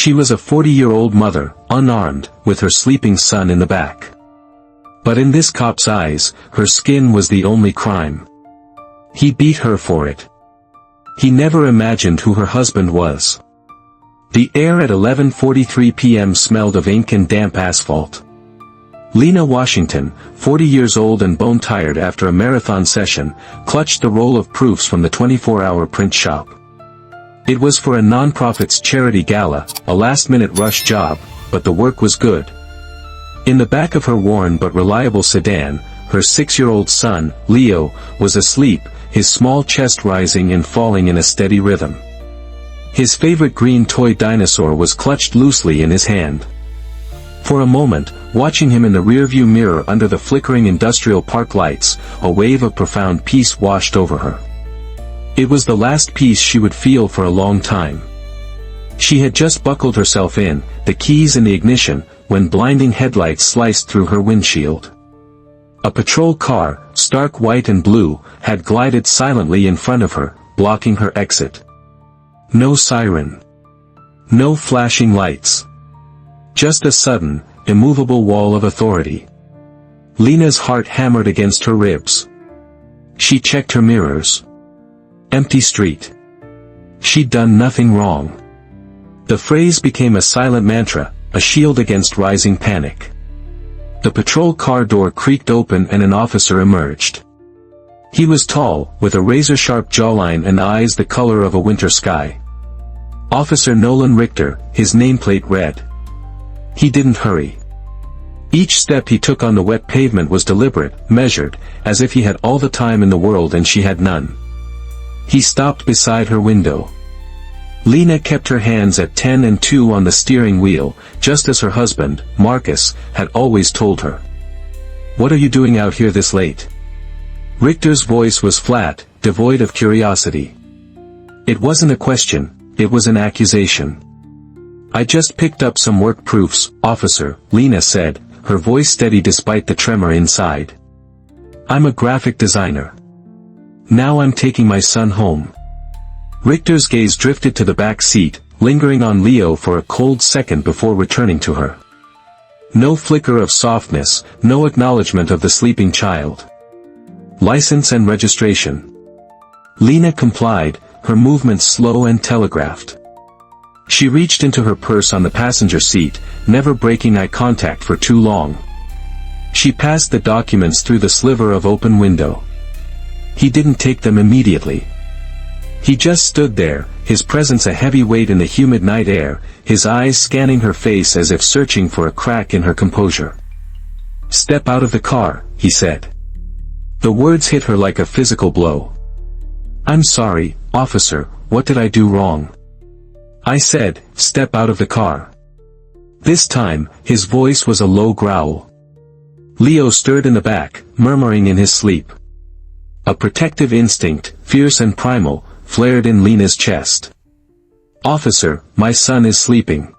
She was a 40-year-old mother, unarmed, with her sleeping son in the back. But in this cop's eyes, her skin was the only crime. He beat her for it. He never imagined who her husband was. The air at 11:43 p.m. smelled of ink and damp asphalt. Lena Washington, 40 years old and bone-tired after a marathon session, clutched the roll of proofs from the 24-hour print shop. It was for a non-profit's charity gala, a last-minute rush job, but the work was good. In the back of her worn but reliable sedan, her 6-year-old son, Leo, was asleep, his small chest rising and falling in a steady rhythm. His favorite green toy dinosaur was clutched loosely in his hand. For a moment, watching him in the rearview mirror under the flickering industrial park lights, a wave of profound peace washed over her. It was the last peace she would feel for a long time. She had just buckled herself in, the keys in the ignition, when blinding headlights sliced through her windshield. A patrol car, stark white and blue, had glided silently in front of her, blocking her exit. No siren. No flashing lights. Just a sudden, immovable wall of authority. Lena's heart hammered against her ribs. She checked her mirrors. Empty street. She'd done nothing wrong. The phrase became a silent mantra, a shield against rising panic. The patrol car door creaked open and an officer emerged. He was tall, with a razor-sharp jawline and eyes the color of a winter sky. Officer Nolan Richter, his nameplate read. He didn't hurry. Each step he took on the wet pavement was deliberate, measured, as if he had all the time in the world and she had none. He stopped beside her window. Lena kept her hands at 10 and 2 on the steering wheel, just as her husband, Marcus, had always told her. "What are you doing out here this late?" Richter's voice was flat, devoid of curiosity. It wasn't a question, it was an accusation. "I just picked up some work proofs, officer," Lena said, her voice steady despite the tremor inside. "I'm a graphic designer. Now I'm taking my son home." Richter's gaze drifted to the back seat, lingering on Leo for a cold second before returning to her. No flicker of softness, no acknowledgement of the sleeping child. "License and registration." Lena complied, her movements slow and telegraphed. She reached into her purse on the passenger seat, never breaking eye contact for too long. She passed the documents through the sliver of open window. He didn't take them immediately. He just stood there, his presence a heavy weight in the humid night air, his eyes scanning her face as if searching for a crack in her composure. "Step out of the car," he said. The words hit her like a physical blow. "I'm sorry, officer, what did I do wrong?" "I said, step out of the car." This time, his voice was a low growl. Leo stirred in the back, murmuring in his sleep. A protective instinct, fierce and primal, flared in Lena's chest. "Officer, my son is sleeping.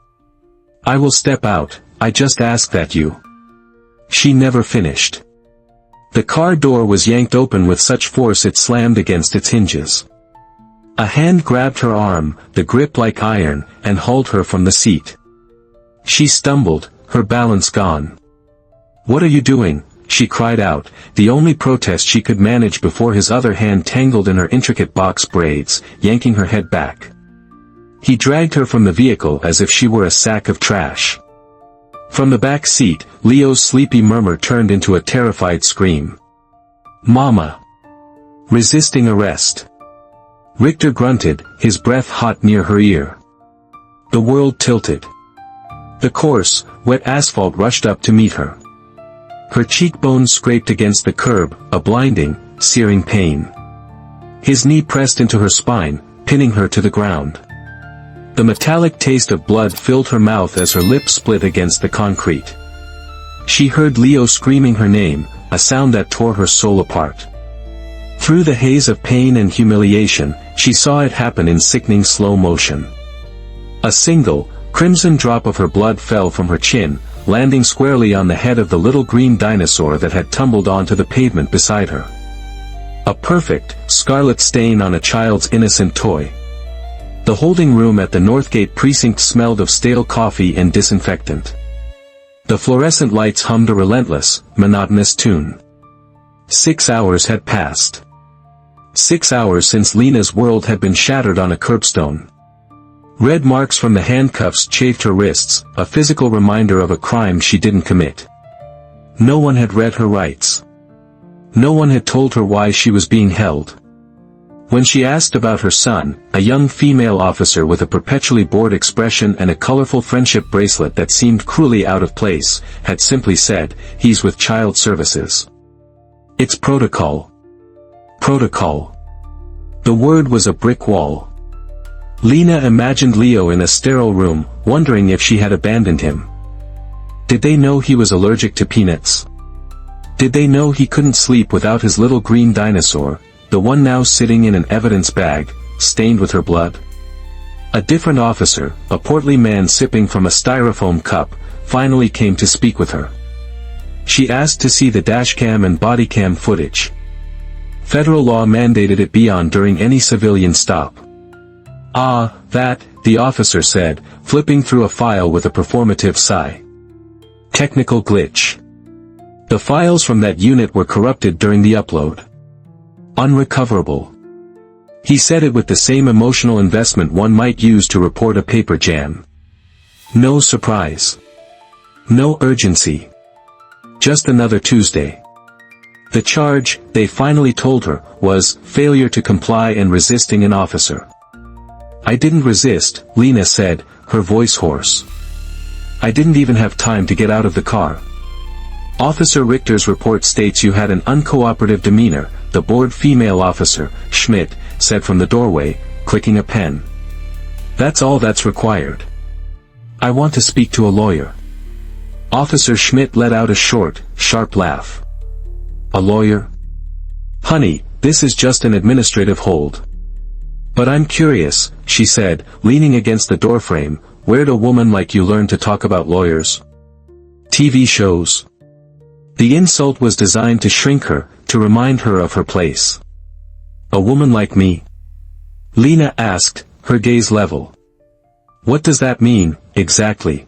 I will step out, I just ask that you." She never finished. The car door was yanked open with such force it slammed against its hinges. A hand grabbed her arm, the grip like iron, and hauled her from the seat. She stumbled, her balance gone. "What are you doing?" she cried out, the only protest she could manage before his other hand tangled in her intricate box braids, yanking her head back. He dragged her from the vehicle as if she were a sack of trash. From the back seat, Leo's sleepy murmur turned into a terrified scream. "Mama!" Resisting arrest. Richter grunted, his breath hot near her ear. The world tilted. The coarse, wet asphalt rushed up to meet her. Her cheekbones scraped against the curb, a blinding, searing pain. His knee pressed into her spine, pinning her to the ground. The metallic taste of blood filled her mouth as her lips split against the concrete. She heard Leo screaming her name, a sound that tore her soul apart. Through the haze of pain and humiliation, she saw it happen in sickening slow motion. A single, crimson drop of her blood fell from her chin, landing squarely on the head of the little green dinosaur that had tumbled onto the pavement beside her. A perfect, scarlet stain on a child's innocent toy. The holding room at the Northgate precinct smelled of stale coffee and disinfectant. The fluorescent lights hummed a relentless, monotonous tune. 6 hours had passed. 6 hours since Lena's world had been shattered on a curbstone. Red marks from the handcuffs chafed her wrists, a physical reminder of a crime she didn't commit. No one had read her rights. No one had told her why she was being held. When she asked about her son, a young female officer with a perpetually bored expression and a colorful friendship bracelet that seemed cruelly out of place, had simply said, "He's with Child Services." It's protocol. Protocol. The word was a brick wall. Lena imagined Leo in a sterile room, wondering if she had abandoned him. Did they know he was allergic to peanuts? Did they know he couldn't sleep without his little green dinosaur, the one now sitting in an evidence bag, stained with her blood? A different officer, a portly man sipping from a styrofoam cup, finally came to speak with her. She asked to see the dashcam and bodycam footage. Federal law mandated it be on during any civilian stop. "Ah, that," the officer said, flipping through a file with a performative sigh. "Technical glitch. The files from that unit were corrupted during the upload. Unrecoverable." He said it with the same emotional investment one might use to report a paper jam. No surprise. No urgency. Just another Tuesday. The charge, they finally told her, was failure to comply and resisting an officer. "I didn't resist," Lena said, her voice hoarse. "I didn't even have time to get out of the car." "Officer Richter's report states you had an uncooperative demeanor," the bored female officer, Schmidt, said from the doorway, clicking a pen. "That's all that's required. I want to speak to a lawyer." Officer Schmidt let out a short, sharp laugh. "A lawyer? Honey, this is just an administrative hold." "But I'm curious," she said, leaning against the doorframe, "where'd a woman like you learn to talk about lawyers?" "TV shows." The insult was designed to shrink her, to remind her of her place. "A woman like me?" Lena asked, her gaze level. "What does that mean, exactly?"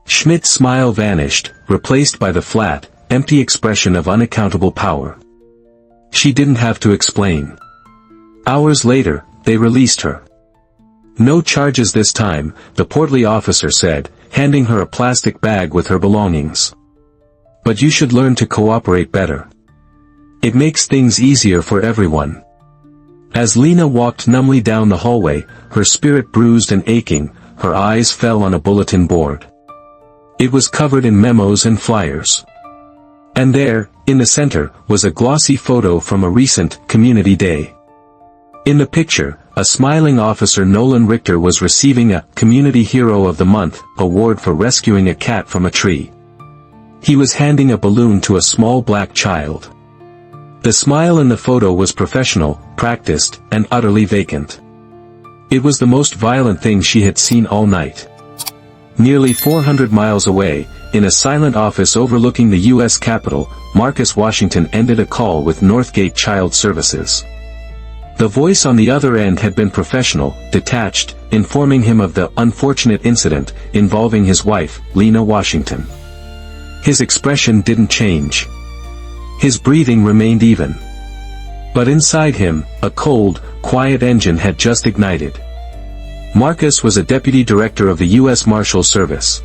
Schmidt's smile vanished, replaced by the flat, empty expression of unaccountable power. She didn't have to explain. Hours later, they released her. "No charges this time," the portly officer said, handing her a plastic bag with her belongings. "But you should learn to cooperate better. It makes things easier for everyone." As Lena walked numbly down the hallway, her spirit bruised and aching, her eyes fell on a bulletin board. It was covered in memos and flyers. And there, in the center, was a glossy photo from a recent Community Day. In the picture, a smiling officer Nolan Richter was receiving a Community Hero of the Month award for rescuing a cat from a tree. He was handing a balloon to a small black child. The smile in the photo was professional, practiced, and utterly vacant. It was the most violent thing she had seen all night. Nearly 400 miles away, in a silent office overlooking the U.S. Capitol, Marcus Washington ended a call with Northgate Child Services. The voice on the other end had been professional, detached, informing him of the unfortunate incident involving his wife, Lena Washington. His expression didn't change. His breathing remained even. But inside him, a cold, quiet engine had just ignited. Marcus was a deputy director of the U.S. Marshal Service.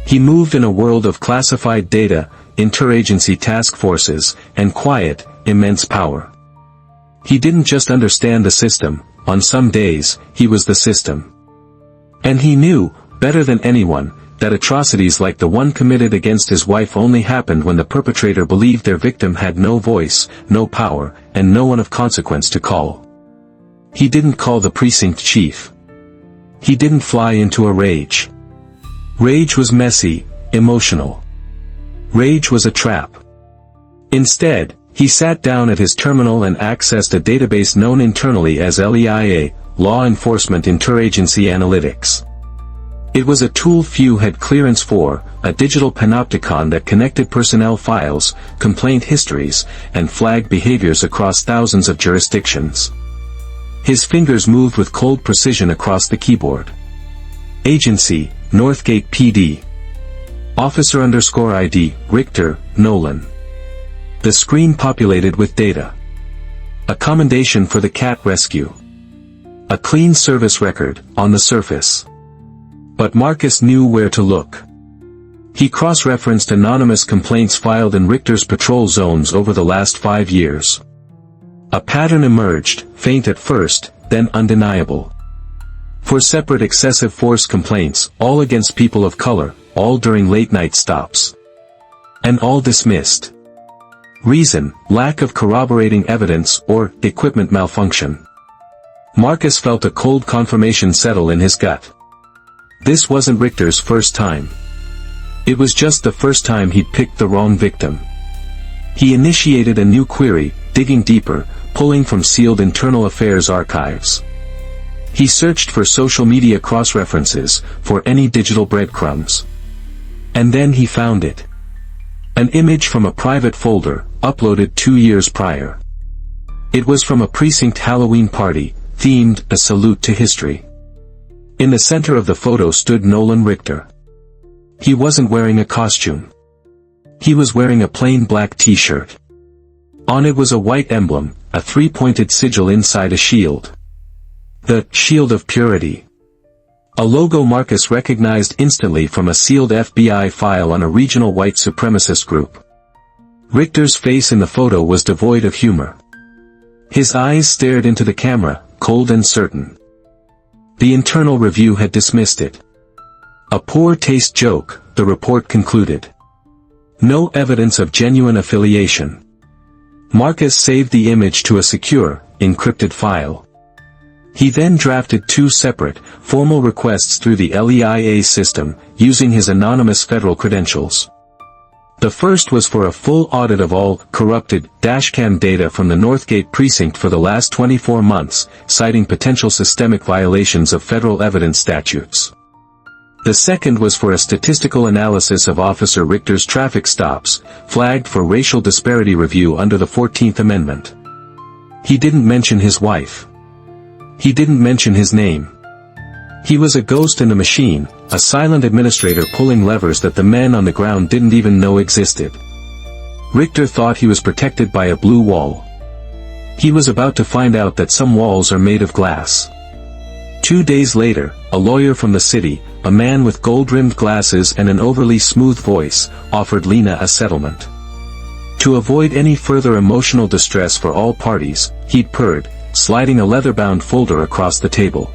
He moved in a world of classified data, interagency task forces, and quiet, immense power. He didn't just understand the system, on some days, he was the system. And he knew, better than anyone, that atrocities like the one committed against his wife only happened when the perpetrator believed their victim had no voice, no power, and no one of consequence to call. He didn't call the precinct chief. He didn't fly into a rage. Rage was messy, emotional. Rage was a trap. Instead, he sat down at his terminal and accessed a database known internally as LEIA, Law Enforcement Interagency Analytics. It was a tool few had clearance for, a digital panopticon that connected personnel files, complaint histories, and flagged behaviors across thousands of jurisdictions. His fingers moved with cold precision across the keyboard. Agency, Northgate PD. Officer_ID, Richter, Nolan. The screen populated with data. A commendation for the cat rescue. A clean service record, on the surface. But Marcus knew where to look. He cross-referenced anonymous complaints filed in Richter's patrol zones over the last 5 years. A pattern emerged, faint at first, then undeniable. 4 separate excessive force complaints, all against people of color, all during late-night stops. And all dismissed. Reason, lack of corroborating evidence, or equipment malfunction. Marcus felt a cold confirmation settle in his gut. This wasn't Richter's first time. It was just the first time he'd picked the wrong victim. He initiated a new query, digging deeper, pulling from sealed internal affairs archives. He searched for social media cross-references, for any digital breadcrumbs. And then he found it. An image from a private folder, uploaded 2 years prior. It was from a precinct Halloween party, themed A Salute to History. In the center of the photo stood Nolan Richter. He wasn't wearing a costume. He was wearing a plain black t-shirt. On it was a white emblem, a 3-pointed sigil inside a shield. The Shield of Purity. A logo Marcus recognized instantly from a sealed FBI file on a regional white supremacist group. Richter's face in the photo was devoid of humor. His eyes stared into the camera, cold and certain. The internal review had dismissed it. A poor taste joke, the report concluded. No evidence of genuine affiliation. Marcus saved the image to a secure, encrypted file. He then drafted 2 separate, formal requests through the LEIA system, using his anonymous federal credentials. The first was for a full audit of all corrupted dashcam data from the Northgate precinct for the last 24 months, citing potential systemic violations of federal evidence statutes. The second was for a statistical analysis of Officer Richter's traffic stops, flagged for racial disparity review under the 14th Amendment. He didn't mention his wife. He didn't mention his name. He was a ghost in the machine, a silent administrator pulling levers that the men on the ground didn't even know existed. Richter thought he was protected by a blue wall. He was about to find out that some walls are made of glass. 2 days later, a lawyer from the city, a man with gold-rimmed glasses and an overly smooth voice, offered Lena a settlement. To avoid any further emotional distress for all parties, he'd purred, sliding a leather-bound folder across the table.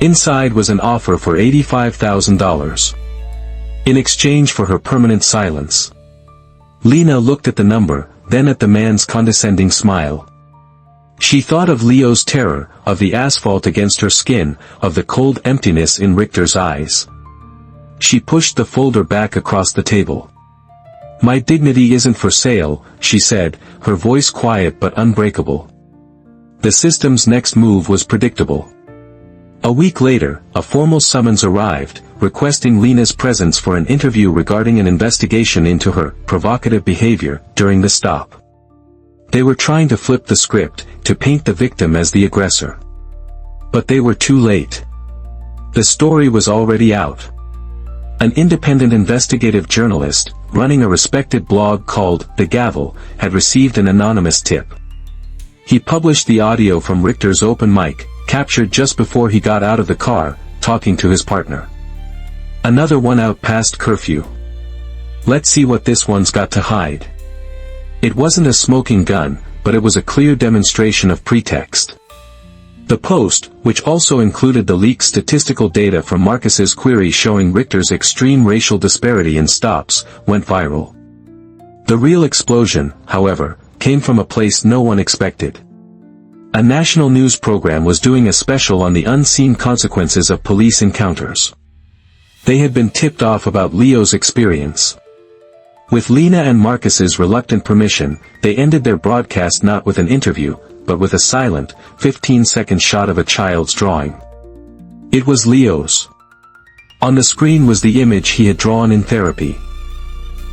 Inside was an offer for $85,000. In exchange for her permanent silence. Lena looked at the number, then at the man's condescending smile. She thought of Leo's terror, of the asphalt against her skin, of the cold emptiness in Richter's eyes. She pushed the folder back across the table. "My dignity isn't for sale," she said, her voice quiet but unbreakable. The system's next move was predictable. A week later, a formal summons arrived, requesting Lena's presence for an interview regarding an investigation into her provocative behavior during the stop. They were trying to flip the script, to paint the victim as the aggressor. But they were too late. The story was already out. An independent investigative journalist, running a respected blog called The Gavel, had received an anonymous tip. He published the audio from Richter's open mic, captured just before he got out of the car, talking to his partner. "Another one out past curfew. Let's see what this one's got to hide." It wasn't a smoking gun, but it was a clear demonstration of pretext. The post, which also included the leaked statistical data from Marcus's query showing Richter's extreme racial disparity in stops, went viral. The real explosion, however, came from a place no one expected. A national news program was doing a special on the unseen consequences of police encounters. They had been tipped off about Leo's experience. With Lena and Marcus's reluctant permission, they ended their broadcast not with an interview, but with a silent, 15-second shot of a child's drawing. It was Leo's. On the screen was the image he had drawn in therapy.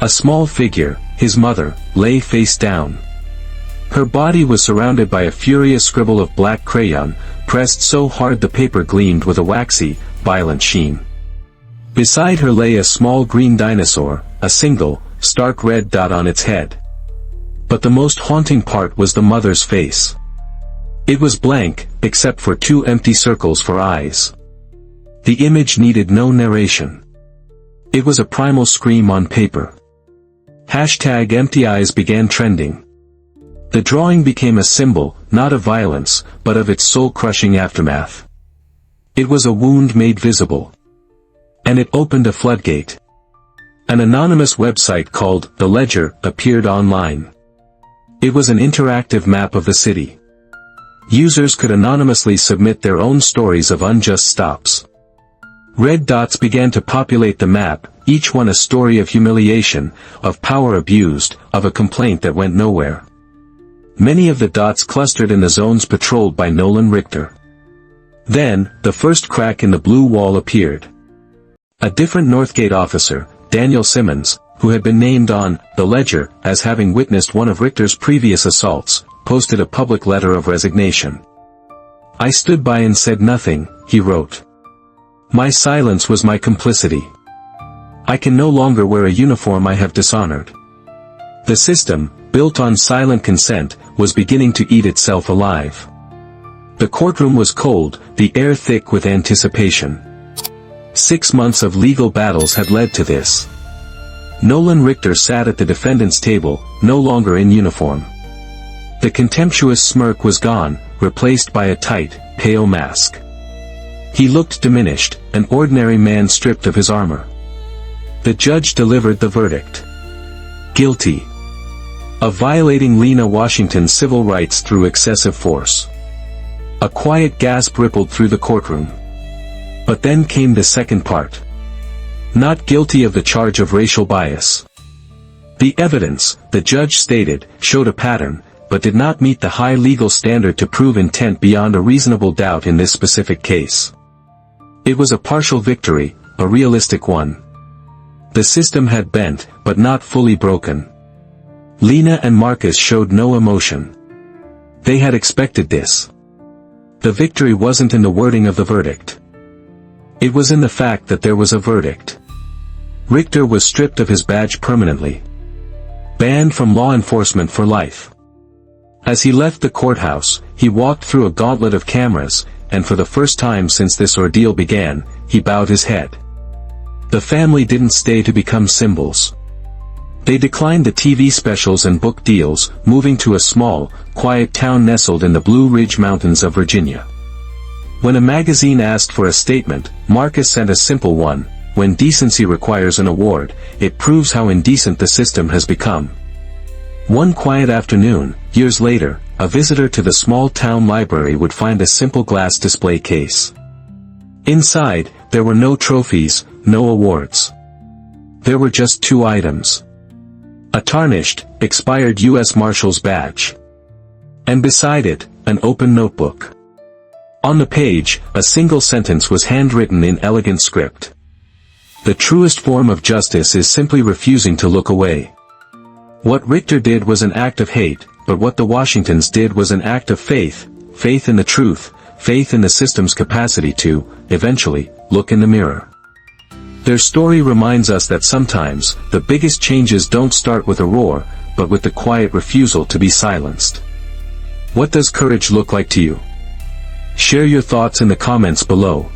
A small figure, his mother, lay face down. Her body was surrounded by a furious scribble of black crayon, pressed so hard the paper gleamed with a waxy, violent sheen. Beside her lay a small green dinosaur, a single, stark red dot on its head. But the most haunting part was the mother's face. It was blank, except for 2 empty circles for eyes. The image needed no narration. It was a primal scream on paper. #empty eyes began trending. The drawing became a symbol, not of violence, but of its soul-crushing aftermath. It was a wound made visible. And it opened a floodgate. An anonymous website called The Ledger appeared online. It was an interactive map of the city. Users could anonymously submit their own stories of unjust stops. Red dots began to populate the map, each one a story of humiliation, of power abused, of a complaint that went nowhere. Many of the dots clustered in the zones patrolled by Nolan Richter. Then, the first crack in the blue wall appeared. A different Northgate officer, Daniel Simmons, who had been named on The Ledger as having witnessed one of Richter's previous assaults, posted a public letter of resignation. "I stood by and said nothing," he wrote. "My silence was my complicity. I can no longer wear a uniform I have dishonored." The system, built on silent consent, was beginning to eat itself alive. The courtroom was cold, the air thick with anticipation. 6 months of legal battles had led to this. Nolan Richter sat at the defendant's table, no longer in uniform. The contemptuous smirk was gone, replaced by a tight, pale mask. He looked diminished, an ordinary man stripped of his armor. The judge delivered the verdict. Guilty. Of violating Lena Washington's civil rights through excessive force. A quiet gasp rippled through the courtroom. But then came the second part. Not guilty of the charge of racial bias. The evidence, the judge stated, showed a pattern, but did not meet the high legal standard to prove intent beyond a reasonable doubt in this specific case. It was a partial victory, a realistic one. The system had bent, but not fully broken. Lena and Marcus showed no emotion. They had expected this. The victory wasn't in the wording of the verdict. It was in the fact that there was a verdict. Richter was stripped of his badge permanently. Banned from law enforcement for life. As he left the courthouse, he walked through a gauntlet of cameras, and for the first time since this ordeal began, he bowed his head. The family didn't stay to become symbols. They declined the TV specials and book deals, moving to a small, quiet town nestled in the Blue Ridge Mountains of Virginia. When a magazine asked for a statement, Marcus sent a simple one: "When decency requires an award, it proves how indecent the system has become." One quiet afternoon, years later, a visitor to the small town library would find a simple glass display case. Inside, there were no trophies, no awards. There were just 2 items. A tarnished, expired U.S. Marshal's badge. And beside it, an open notebook. On the page, a single sentence was handwritten in elegant script. "The truest form of justice is simply refusing to look away." What Richter did was an act of hate, but what the Washingtons did was an act of faith, faith in the truth, faith in the system's capacity to, eventually, look in the mirror. Their story reminds us that sometimes, the biggest changes don't start with a roar, but with the quiet refusal to be silenced. What does courage look like to you? Share your thoughts in the comments below.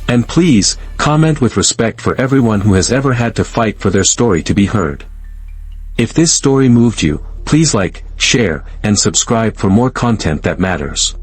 And please, comment with respect for everyone who has ever had to fight for their story to be heard. If this story moved you, please like, share, and subscribe for more content that matters.